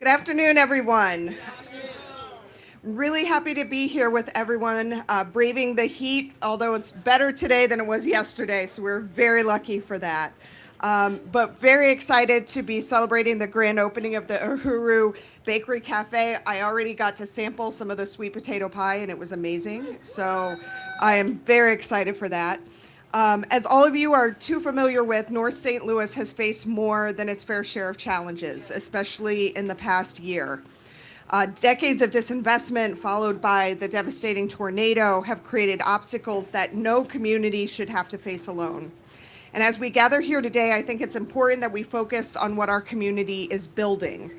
afternoon, everyone. Really happy to be here with everyone, braving the heat, although it's better today than it was yesterday, so we're very lucky for that. But very excited to be celebrating the grand opening of the Uhuru Bakery Cafe. I already got to sample some of the sweet potato pie, and it was amazing, so I am very excited for that. As all of you are too familiar with, North St. Louis has faced more than its fair share of challenges, especially in the past year. Decades of disinvestment, followed by the devastating tornado, have created obstacles that no community should have to face alone. And as we gather here today, I think it's important that we focus on what our community is building.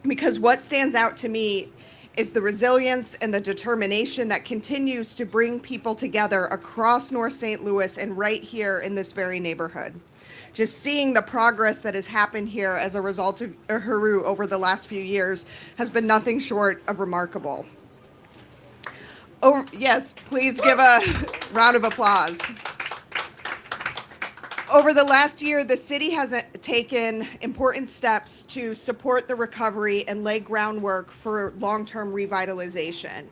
Because what stands out to me is the resilience and the determination that continues to bring people together across North St. Louis and right here in this very neighborhood. Just seeing the progress that has happened here as a result of Uhuru over the last few years has been nothing short of remarkable. Oh, yes, please give a round of applause. Over the last year, the city has taken important steps to support the recovery and lay groundwork for long-term revitalization.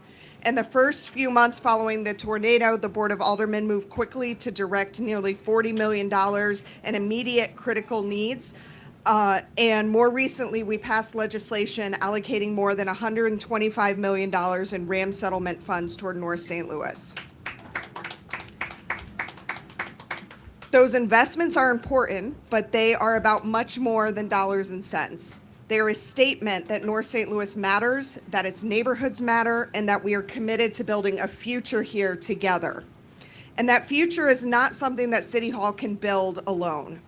In the first few months following the tornado, the Board of Aldermen moved quickly to direct nearly $40 million in immediate critical needs. And more recently, we passed legislation allocating more than $125 million in RAM settlement funds toward North St. Louis. Those investments are important, but they are about much more than dollars and cents. They are a statement that North St. Louis matters, that its neighborhoods matter, and that we are committed to building a future here together. And that future is not something that City Hall can build alone.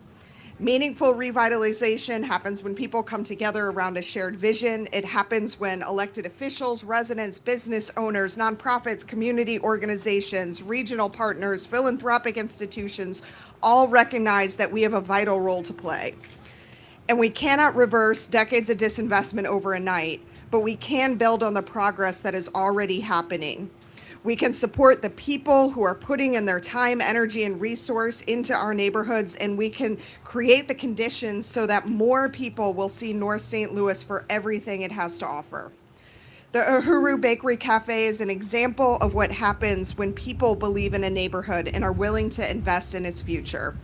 Meaningful revitalization happens when people come together around a shared vision. It happens when elected officials, residents, business owners, nonprofits, community organizations, regional partners, philanthropic institutions all recognize that we have a vital role to play. And we cannot reverse decades of disinvestment over a night, but we can build on the progress that is already happening. We can support the people who are putting in their time, energy, and resource into our neighborhoods, and we can create the conditions so that more people will see North St. Louis for everything it has to offer. The Uhuru Bakery Cafe is an example of what happens when people believe in a neighborhood and are willing to invest in its future.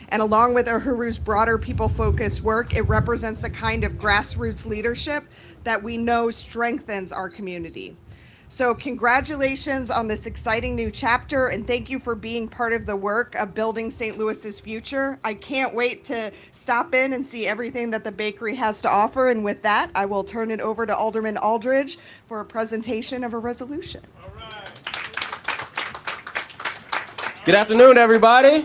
And along with Uhuru's broader people-focused work, it represents the kind of grassroots leadership that we know strengthens our community. So congratulations on this exciting new chapter, and thank you for being part of the work of building St. Louis's future. I can't wait to stop in and see everything that the bakery has to offer. And with that, I will turn it over to Alderman Aldridge for a presentation of a resolution. All right. Good afternoon, everybody.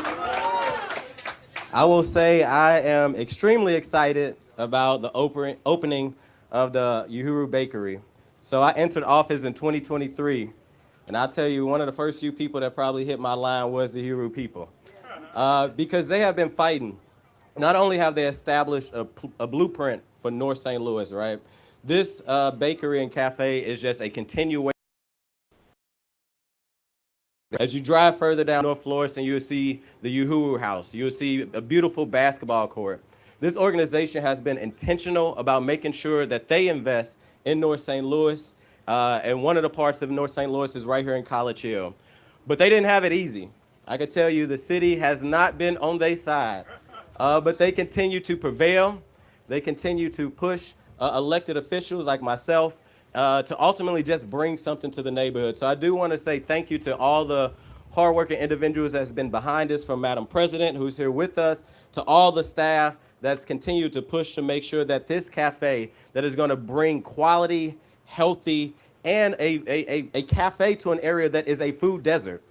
I will say I am extremely excited about the opening of the Uhuru Bakery. So I entered office in 2023, and I'll tell you, one of the first few people that probably hit my line was the Uhuru people, because they have been fighting. Not only have they established a blueprint for North St. Louis, right? This bakery and cafe is just a continuation. As you drive further down North Florissant, you'll see the Uhuru House. You'll see a beautiful basketball court. This organization has been intentional about making sure that they invest in North St. Louis, and one of the parts of North St. Louis is right here in College Hill. But they didn't have it easy. I can tell you the city has not been on their side, but they continue to prevail. They continue to push elected officials like myself to ultimately just bring something to the neighborhood. So I do want to say thank you to all the hardworking individuals that's been behind us, from Madam President, who's here with us, to all the staff that's continued to push to make sure that this cafe that is going to bring quality, healthy, and a cafe to an area that is a food desert.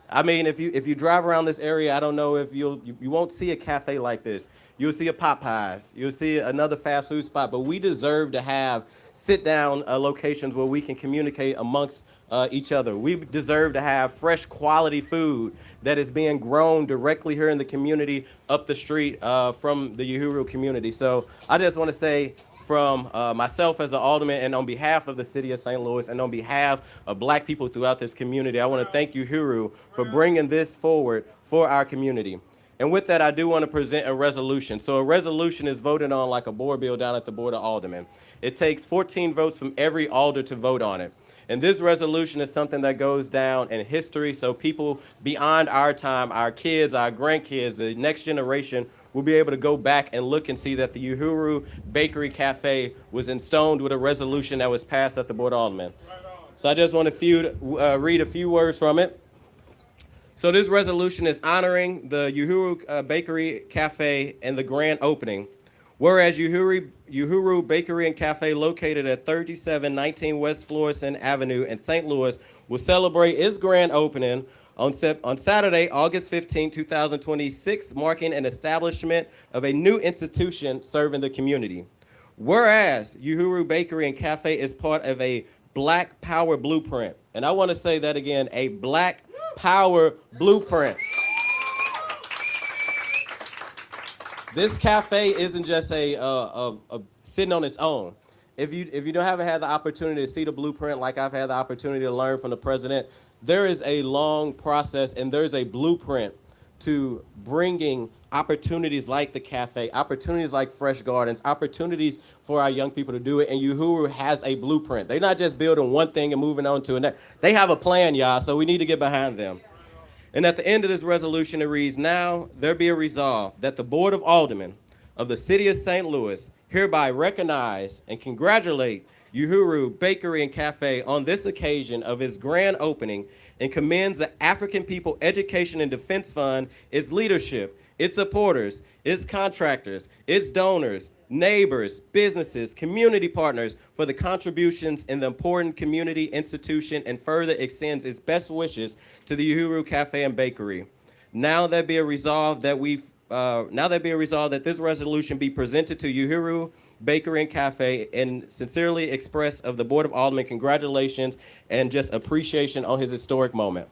I mean, if you drive around this area, I don't know if you won't see a cafe like this. You'll see a Popeyes, you'll see another fast food spot, but we deserve to have sit-down locations where we can communicate amongst each other. We deserve to have fresh quality food that is being grown directly here in the community up the street from the Uhuru community. So I just want to say, from myself as an alderman, and on behalf of the city of St. Louis, and on behalf of Black people throughout this community, I want to thank you, Uhuru, for bringing this forward for our community. And with that, I do want to present a resolution. So a resolution is voted on like a board bill down at the Board of Aldermen. It takes 14 votes from every alder to vote on it. And this resolution is something that goes down in history, so people beyond our time, our kids, our grandkids, the next generation, will be able to go back and look and see that the Uhuru Bakery Cafe was installed with a resolution that was passed at the Board of Aldermen. So I just want to read a few words from it. So this resolution is honoring the Uhuru Bakery Cafe and the grand opening. Whereas Uhuru Bakery and Cafe, located at 3719 West Florissant Avenue in St. Louis, will celebrate its grand opening on Saturday, August 15, 2026, marking an establishment of a new institution serving the community. Whereas Uhuru Bakery and Cafe is part of a Black Power blueprint. And I want to say that again, a Black Power blueprint. This cafe isn't just a sitting on its own. If you haven't had the opportunity to see the blueprint, like I've had the opportunity to learn from the president, there is a long process and there's a blueprint to bringing opportunities like the cafe, opportunities like Fresh Gardens, opportunities for our young people to do it. And Uhuru has a blueprint. They're not just building one thing and moving on to another. They have a plan, y'all, so we need to get behind them. And at the end of this resolution, it reads, now there be a resolve that the Board of Aldermen of the City of St. Louis hereby recognize and congratulate Uhuru Bakery and Cafe on this occasion of its grand opening and commends the African People Education and Defense Fund, its leadership, its supporters, its contractors, its donors, neighbors, businesses, community partners for the contributions in the important community institution, and further extends its best wishes to the Uhuru Cafe and Bakery. Now there be a resolve that this resolution be presented to Uhuru Bakery and Cafe and sincerely express of the Board of Aldermen congratulations and just appreciation on his historic moment.